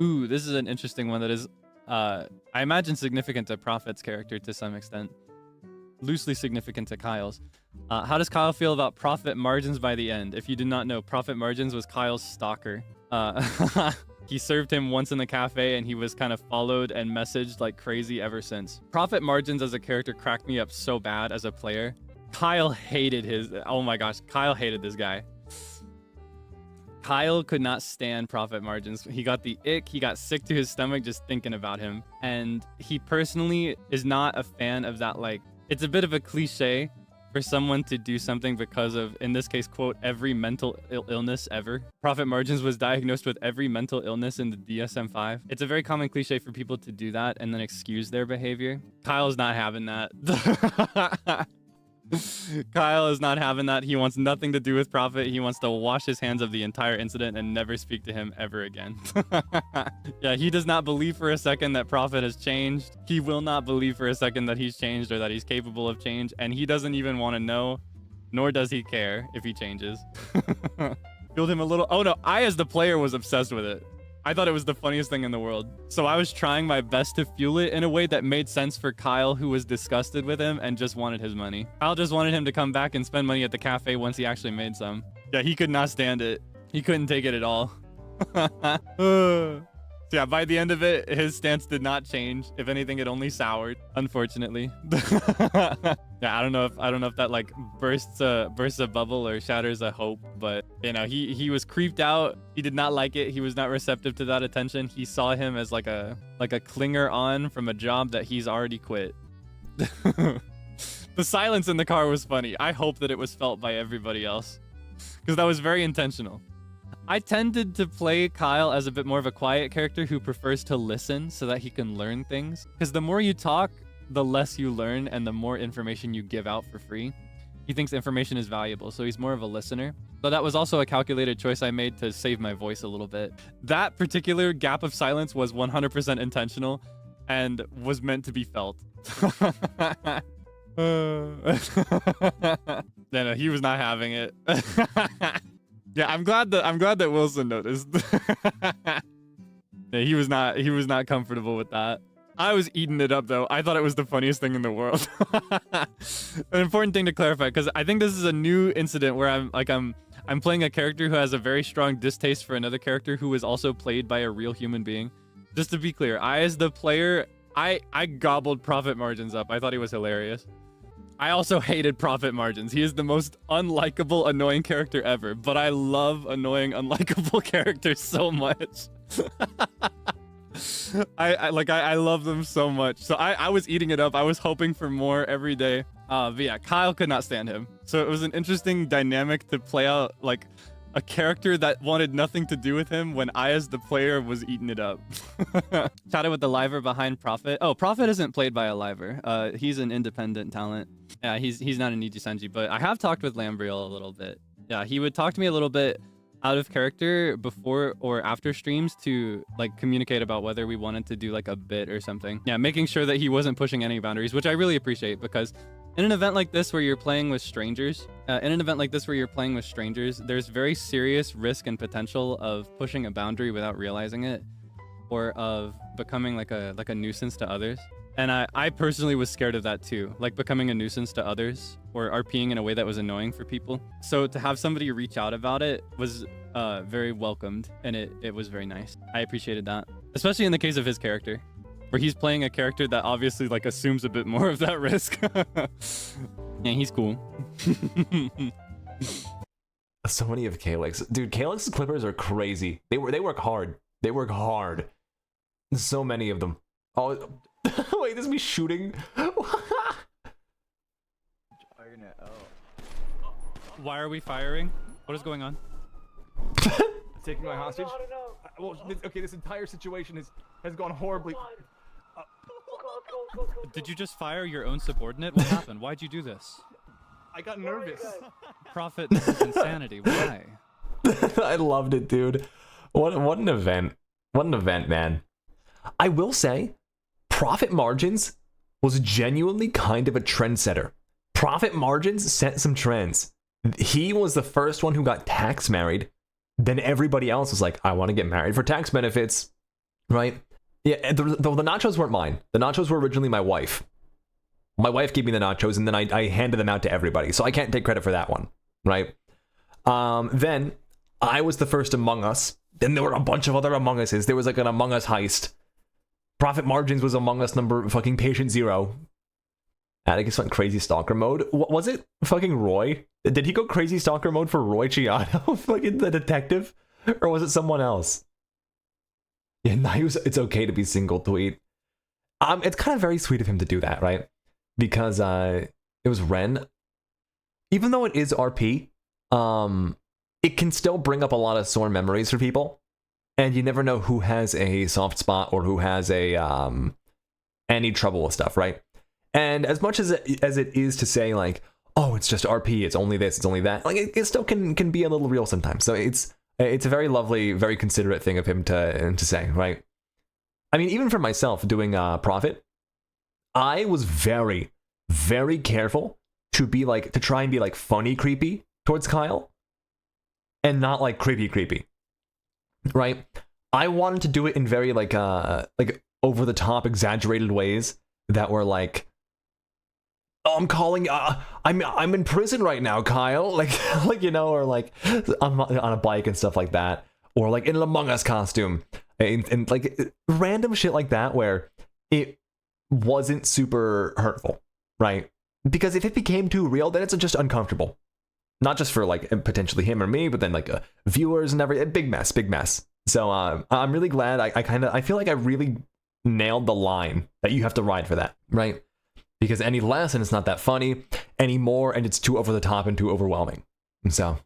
Ooh, this is an interesting one that is, I imagine significant to Prophet's character to some extent. Loosely significant to Kyle's. How does Kyle feel about profit margins by the end? If you did not know, profit margins was Kyle's stalker. He served him once in the cafe and he was kind of followed and messaged like crazy ever since. Profit margins as a character cracked me up so bad as a player. Kyle hated oh my gosh, Kyle hated this guy. Kyle could not stand profit margins. He got the ick. He got sick to his stomach just thinking about him. And he personally is not a fan of that. Like, it's a bit of a cliche for someone to do something because of, in this case, quote, every mental illness ever. Profit margins was diagnosed with every mental illness in the DSM-5. It's a very common cliche for people to do that and then excuse their behavior. Kyle's not having that. Kyle is not having that. He wants nothing to do with Prophet. He wants to wash his hands of the entire incident and never speak to him ever again. Yeah, he does not believe for a second that Prophet has changed. He will not believe for a second that he's changed or that he's capable of change. And he doesn't even want to know, nor does he care if he changes. Fueled him a little. Oh no, I as the player was obsessed with it. I thought it was the funniest thing in the world. So I was trying my best to fuel it in a way that made sense for Kyle, who was disgusted with him and just wanted his money. Kyle just wanted him to come back and spend money at the cafe once he actually made some. Yeah, he could not stand it. He couldn't take it at all. So yeah, by the end of it, his stance did not change. If anything, it only soured, unfortunately. Yeah, I don't know if that like bursts a bubble or shatters a hope, but you know, he was creeped out. He did not like it. He was not receptive to that attention. He saw him as like a clinger on from a job that he's already quit. The silence in the car was funny. I hope that it was felt by everybody else because that was very intentional. I tended to play Kyle as a bit more of a quiet character who prefers to listen so that he can learn things. Because the more you talk, the less you learn and the more information you give out for free. He thinks information is valuable, so he's more of a listener. So that was also a calculated choice I made to save my voice a little bit. That particular gap of silence was 100% intentional and was meant to be felt. No, he was not having it. Yeah, I'm glad that Wilson noticed. Yeah, he was not comfortable with that. I was eating it up though. I thought it was the funniest thing in the world. An important thing to clarify, because I think this is a new incident where I'm playing a character who has a very strong distaste for another character who is also played by a real human being. Just to be clear, I as the player, I gobbled Profit Margins up. I thought he was hilarious. I also hated Profit Margins. He is the most unlikable, annoying character ever, but I love annoying, unlikable characters so much. I love them so much. So I was eating it up. I was hoping for more every day. But yeah, Kyle could not stand him. So it was an interesting dynamic to play out, like a character that wanted nothing to do with him when I, as the player, was eating it up. Chatted with the liver behind Prophet. Oh, Prophet isn't played by a liver. He's an independent talent. Yeah, he's not an Niji Sanji, but I have talked with Lambriel a little bit. Yeah, he would talk to me a little bit out of character before or after streams to like communicate about whether we wanted to do like a bit or something. Yeah, making sure that he wasn't pushing any boundaries, which I really appreciate, because in an event like this where you're playing with strangers, there's very serious risk and potential of pushing a boundary without realizing it, or of becoming like a nuisance to others. And I personally was scared of that too, like becoming a nuisance to others or RPing in a way that was annoying for people. So to have somebody reach out about it was very welcomed, and it was very nice. I appreciated that, especially in the case of his character, where he's playing a character that obviously like assumes a bit more of that risk. Yeah, he's cool. So many of Kaelix. Dude, Kaelix's clippers are crazy. They work hard. They work hard. So many of them. Oh, wait, this is me shooting? Why are we firing? What is going on? Taking my hostage? Well, okay, this entire situation has gone horribly. Did you just fire your own subordinate? What happened? Why'd you do this? I got nervous. Prophet, this is insanity. Why? I loved it, dude. What an event. What an event, man. I will say, Profit Margins was genuinely kind of a trendsetter. Profit Margins set some trends. He was the first one who got tax married. Then everybody else was like, I want to get married for tax benefits. right? Yeah, and the nachos weren't mine. The nachos were originally my wife. My wife gave me the nachos, and then I handed them out to everybody, so I can't take credit for that one, right? Then I was the first Among Us. Then there were a bunch of other Among Uses. There was like an Among Us heist. Profit Margins was Among Us number fucking patient 0. Atticus went crazy stalker mode. Was it fucking Roy? Did he go crazy stalker mode for Roy Chiano, fucking the detective? Or was it someone else? Yeah, no, it's okay to be single tweet. It's kind of very sweet of him to do that, right? Because it was Ren. Even though it is RP, it can still bring up a lot of sore memories for people. And you never know who has a soft spot or who has a any trouble with stuff, right? And as much as it is to say like, oh, it's just RP, it's only this, it's only that, like it still can be a little real sometimes. So it's a very lovely, very considerate thing of him to say, right? I mean, even for myself doing Profit, I was very, very careful to try and be like funny creepy towards Kyle, and not like creepy, right? I wanted to do it in very like over the top, exaggerated ways that were like, oh, I'm in prison right now, Kyle, like or like on a bike and stuff like that, or like in an Among Us costume, and like random shit like that where it wasn't super hurtful, right? Because if it became too real, then it's just uncomfortable, not just for like potentially him or me, but then like viewers and everything. Big mess. So I'm really glad I feel like I really nailed the line that you have to ride for that, right? Because any less and it's not that funny, any more and it's too over the top and too overwhelming. So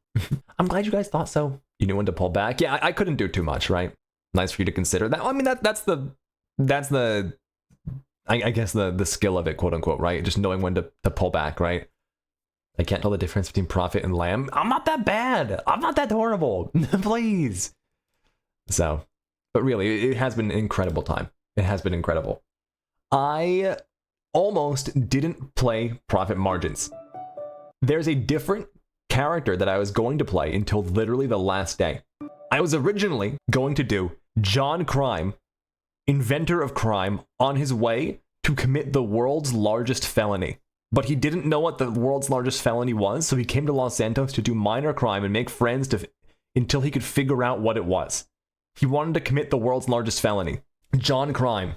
I'm glad you guys thought so. You knew when to pull back. Yeah, I couldn't do too much, right? Nice for you to consider that. I mean, that's the I guess the skill of it, quote unquote, right? Just knowing when to pull back, right? I can't tell the difference between Prophet and Lamb. I'm not that bad. I'm not that horrible. Please. So, but really, it has been an incredible time. It has been incredible. I almost didn't play Profit Margins. There's a different character that I was going to play until literally the last day. I was originally going to do John Crime, inventor of crime, on his way to commit the world's largest felony. But he didn't know what the world's largest felony was, so he came to Los Santos to do minor crime and make friends until he could figure out what it was. He wanted to commit the world's largest felony. John Crime.